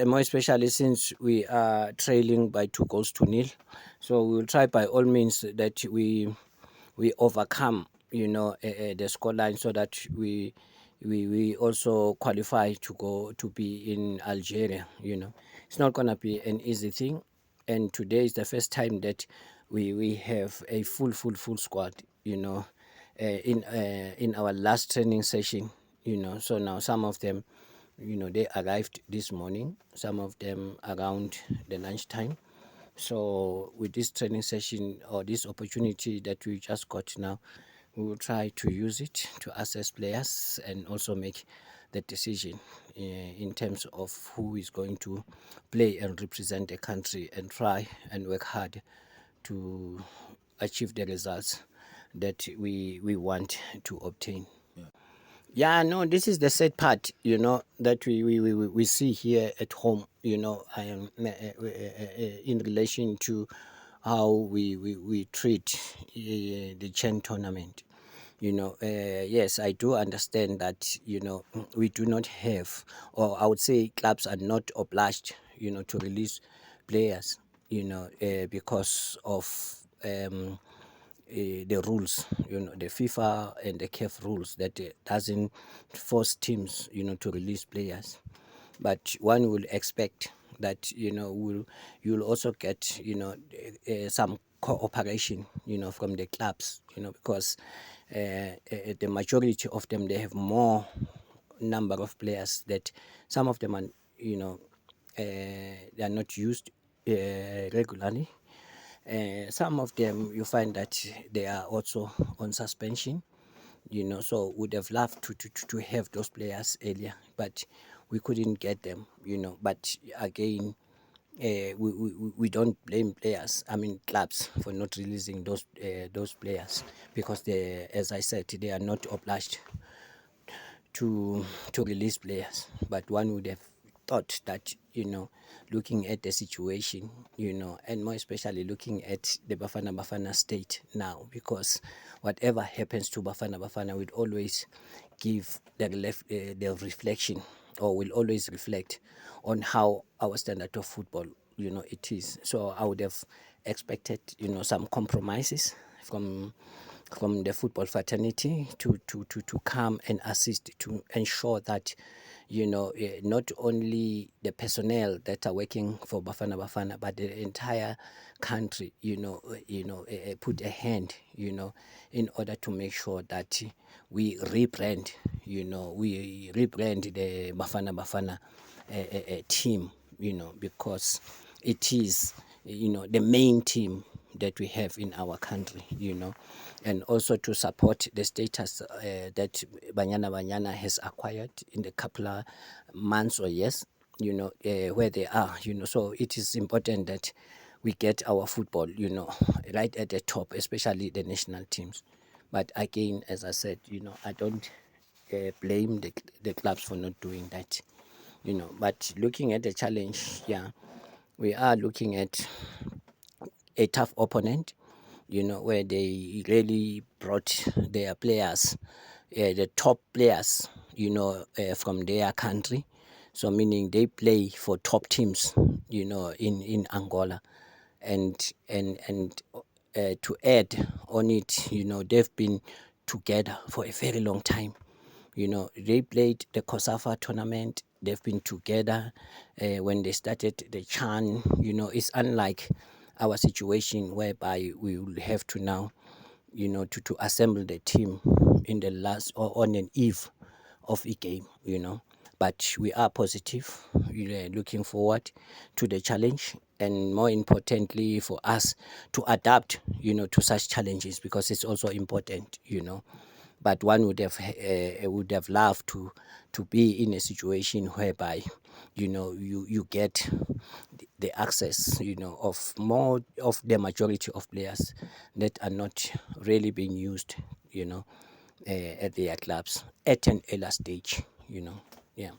More especially since we are trailing by 2 goals to nil. So we will try by all means that we overcome, the scoreline, so that we also qualify to go to be in Algeria. It's not gonna be an easy thing, and today is the first time that we have a full squad. In our last training session. So now some of them, they arrived this morning. Some of them around the lunchtime. So with this training session or this opportunity that we just got now, we will try to use it to assess players and also make the decision in terms of who is going to play and represent the country, and try and work hard to achieve the results that we want to obtain. Yeah, no, this is the sad part, that we see here at home, in relation to how we treat the CHAN tournament. Yes, I do understand that, we do not have, or I would say clubs are not obliged, to release players, because of the rules, the FIFA and the CAF rules that doesn't force teams, to release players. But one will expect that, you'll also get, some cooperation, from the clubs, because the majority of them, they have more number of players that some of them are, they are not used regularly. Some of them, you find that they are also on suspension, so would have loved to have those players earlier, but we couldn't get them, but again, we don't blame players, I mean clubs, for not releasing those players, because they, as I said, they are not obliged to release players. But one would have thought that, looking at the situation, and more especially looking at the Bafana Bafana state now, because whatever happens to Bafana Bafana will always give the reflection, or will always reflect on how our standard of football, it is. So I would have expected, some compromises from the football fraternity to come and assist to ensure that, not only the personnel that are working for Bafana Bafana, but the entire country, put a hand, in order to make sure that we rebrand, the Bafana Bafana team, because it is, the main team that we have in our country, and also to support the status that Banyana Banyana has acquired in the couple of months or years, where they are, so it is important that we get our football, right at the top, especially the national teams. But again, as I said, I don't blame the clubs for not doing that, but looking at the challenge, yeah, we are looking at a tough opponent, where they really brought their players, the top players, from their country. So meaning they play for top teams, in Angola, and to add on it, they've been together for a very long time. They played the COSAFA tournament. They've been together when they started the CHAN. It's unlike our situation whereby we will have to now, to assemble the team in the last or on an eve of a game, But we are positive, looking forward to the challenge, and more importantly for us to adapt, to such challenges, because it's also important, But one would have loved to be in a situation whereby, you get the access, of more of the majority of players that are not really being used, at their clubs at an earlier stage, Yeah.